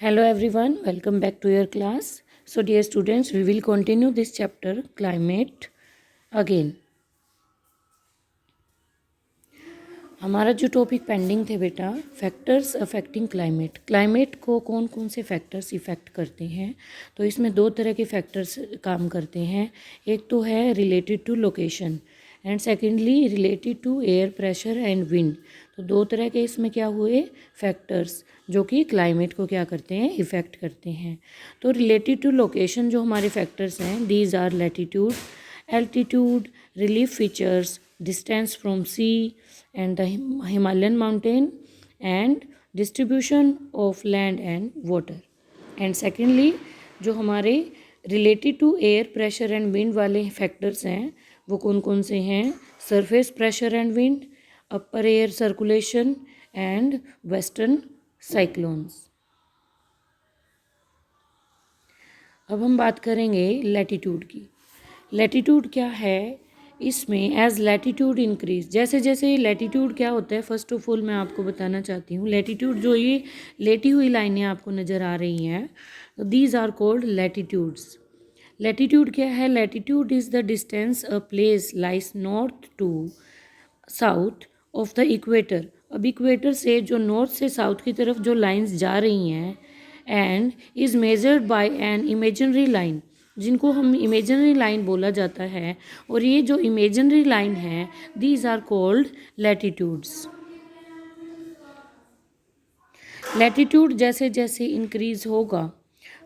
Hello everyone, welcome back to your class. So dear students, we will continue this chapter climate again. हमारा जो topic pending थे बेटा, factors affecting climate. Climate को कौन कौन से फैक्टर्स इफ़ेक्ट करते हैं? तो इसमें दो तरह के फैक्टर्स काम करते हैं। एक तो है related to location and secondly related to air pressure and wind. तो दो तरह के इसमें क्या हुए फैक्टर्स जो कि क्लाइमेट को क्या करते हैं, इफ़ेक्ट करते हैं। तो रिलेटेड टू लोकेशन जो हमारे फैक्टर्स हैं, these are latitude, altitude, relief features, distance from sea and the Himalayan mountain and distribution of land and water. And secondly जो हमारे related to air pressure and wind वाले factors हैं वो कौन कौन से हैं? surface pressure and wind, upper air circulation and western cyclones. अब हम बात करेंगे लैटिट्यूड की। लैटिट्यूड क्या है? इसमें एज लैटिट्यूड इंक्रीज, जैसे जैसे लैटिट्यूड क्या होता है, फर्स्ट ऑफ ऑल मैं आपको बताना चाहती हूँ। लैटिट्यूड जो ये लेटी हुई लाइनें आपको नज़र आ रही हैं, these are called latitudes. Latitude क्या है? Latitude is the distance a place lies north to south of the equator. अब इक्वेटर से जो नॉर्थ से साउथ की तरफ जो लाइंस जा रही हैं and is measured by an imaginary line, जिनको हम इमेजिनरी लाइन बोला जाता है। और ये जो इमेजिनरी लाइन है, these are called latitudes. Latitude जैसे जैसे इंक्रीज होगा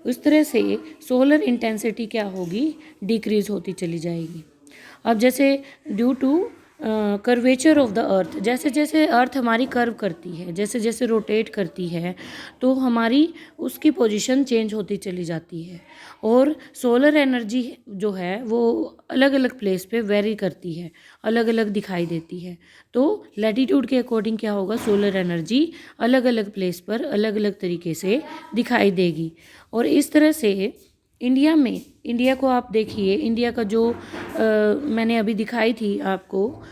उस तरह से सोलर इंटेंसिटी क्या होगी? डिक्रीज होती चली जाएगी। अब जैसे due to curvature of the earth, जैसे जैसे अर्थ हमारी कर्व करती है, जैसे जैसे रोटेट करती है, तो हमारी उसकी पोजीशन चेंज होती चली जाती है और सोलर एनर्जी जो है वो अलग अलग प्लेस पे वेरी करती है, अलग अलग दिखाई देती है। तो लैटिट्यूड के अकॉर्डिंग क्या होगा? सोलर एनर्जी अलग अलग प्लेस पर अलग अलग तरीके से दिखाई देगी। और इस तरह से इंडिया में, इंडिया को आप देखिए, इंडिया का जो मैंने अभी दिखाई थी आपको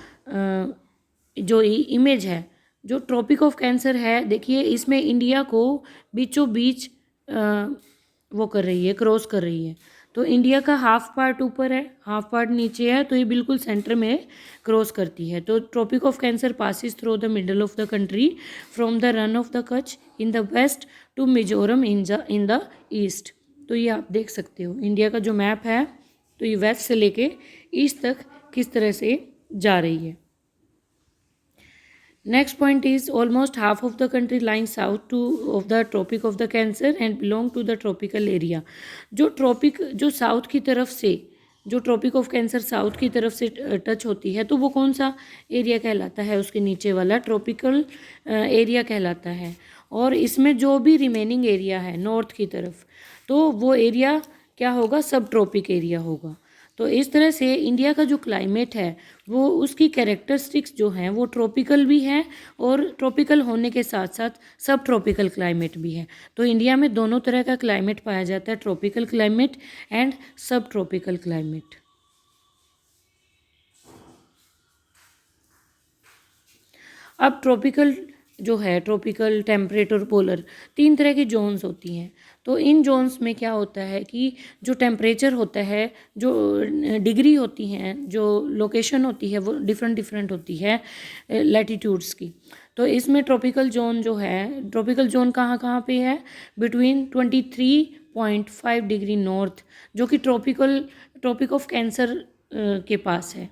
जो इमेज है, जो ट्रॉपिक ऑफ कैंसर है, देखिए इसमें इंडिया को बीचों बीच वो कर रही है, क्रॉस कर रही है। तो इंडिया का हाफ पार्ट ऊपर है, हाफ पार्ट नीचे है, तो ये बिल्कुल सेंटर में क्रॉस करती है। तो tropic of cancer passes through the middle of the country from the run of the Kutch in the west to Mizoram in the east. तो ये आप देख सकते हो इंडिया का जो मैप है, तो ये वेस्ट से लेके ईस्ट तक किस तरह से जा रही है। Next point is almost half of the country line south to of the tropic of the cancer and belong to the tropical area. जो ट्रॉपिक जो साउथ की तरफ से, जो ट्रॉपिक ऑफ कैंसर साउथ की तरफ से टच होती है, तो वो कौन सा एरिया कहलाता है? उसके नीचे वाला ट्रॉपिकल एरिया कहलाता है। और इसमें जो भी रिमेनिंग एरिया है नॉर्थ की तरफ, तो वो एरिया क्या होगा? सब ट्रॉपिक एरिया होगा। तो इस तरह से इंडिया का जो क्लाइमेट है वो उसकी कैरेक्टरिस्टिक्स जो हैं वो ट्रॉपिकल भी हैं और ट्रॉपिकल होने के साथ साथ सब ट्रॉपिकल क्लाइमेट भी है। तो इंडिया में दोनों तरह का क्लाइमेट पाया जाता है, ट्रॉपिकल क्लाइमेट एंड सब ट्रॉपिकल क्लाइमेट। अब ट्रॉपिकल जो है, ट्रॉपिकल, टेम्परेट और पोलर, तीन तरह की जोन्स होती हैं। तो इन जोन्स में क्या होता है कि जो टेम्परेचर होता है, जो डिग्री होती हैं, जो लोकेशन होती है, वो डिफरेंट डिफरेंट होती है लैटिट्यूड्स की। तो इसमें ट्रॉपिकल जोन जो है, ट्रॉपिकल जोन कहाँ कहाँ पे है? बिटवीन 23.5 डिग्री नॉर्थ, जो कि ट्रॉपिक ऑफ कैंसर के पास है,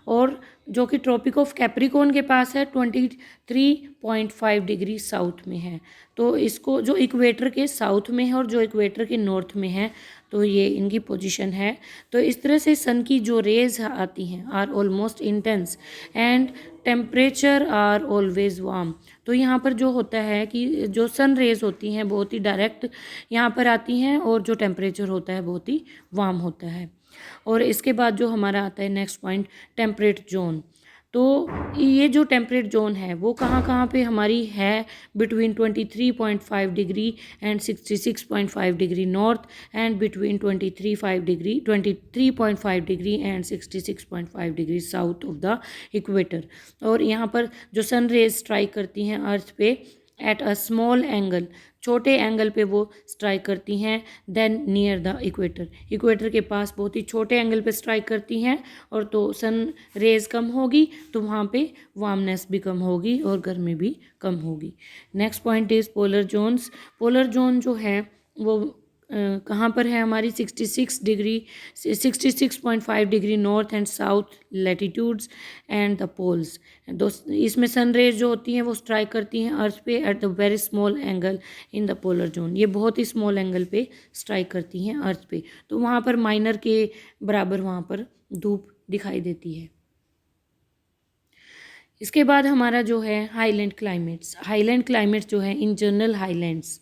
और जो कि ट्रॉपिक ऑफ कैप्रिकॉर्न के पास है 23.5 डिग्री साउथ में है। तो इसको जो इक्वेटर के साउथ में है और जो इक्वेटर के नॉर्थ में है, तो ये इनकी पोजीशन है। तो इस तरह से सन की जो रेज आती हैं are almost intense and temperature are always warm. तो यहाँ पर जो होता है कि जो सन रेज होती हैं बहुत ही डायरेक्ट यहाँ पर आती हैं और जो टेम्परेचर होता है बहुत ही वार्म होता है। और इसके बाद जो हमारा आता है नेक्स्ट पॉइंट, टेम्परेट जोन। तो ये जो टेम्परेट जोन है वो कहाँ कहाँ पे हमारी है? Between 23.5 degree and 66.5 degree north and between 23.5 degree and 66.5 degree south of the equator. और यहाँ पर जो सन रेज स्ट्राइक करती हैं अर्थ पे एट अ स्मॉल एंगल, छोटे एंगल पे वो स्ट्राइक करती हैं, then near the equator, equator के पास बहुत ही छोटे एंगल पे स्ट्राइक करती हैं, और तो सन रेज कम होगी तो वहाँ पे वार्मनेस भी कम होगी और गर्मी भी कम होगी। Next point is polar zones. Polar zone जो है वो कहाँ पर है हमारी 66.5 degree north and south latitudes and the poles. इसमें सन रेज जो होती हैं वो स्ट्राइक करती हैं अर्थ पे at the very small angle in the polar zone, ये बहुत ही स्मॉल एंगल पे स्ट्राइक करती हैं अर्थ पे, तो वहाँ पर माइनर के बराबर वहाँ पर धूप दिखाई देती है। इसके बाद हमारा जो है हाईलैंड क्लाइमेट्स। हाईलैंड क्लाइमेट्स जो है in general highlands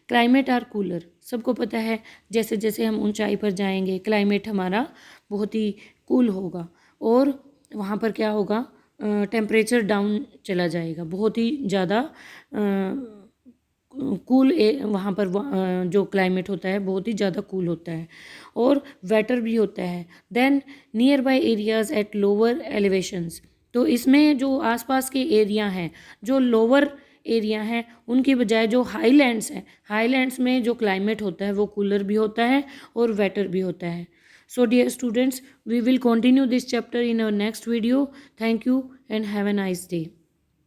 climate are cooler, सबको पता है जैसे जैसे हम ऊंचाई पर जाएंगे क्लाइमेट हमारा बहुत ही कूल होगा, और वहाँ पर क्या होगा, टेम्परेचर डाउन चला जाएगा, बहुत ही ज़्यादा कूल वहाँ पर जो क्लाइमेट होता है बहुत ही ज़्यादा कूल होता है और वेटर भी होता है। Then nearby areas at lower elevations, तो इसमें जो आसपास के एरिया हैं जो लोअर एरिया हैं उनकी बजाय जो हाईलैंड्स हैं, हाईलैंड्स में जो क्लाइमेट होता है वो कूलर भी होता है और वेटर भी होता है। So dear students, we will continue this chapter in our next video. Thank you and have a nice day.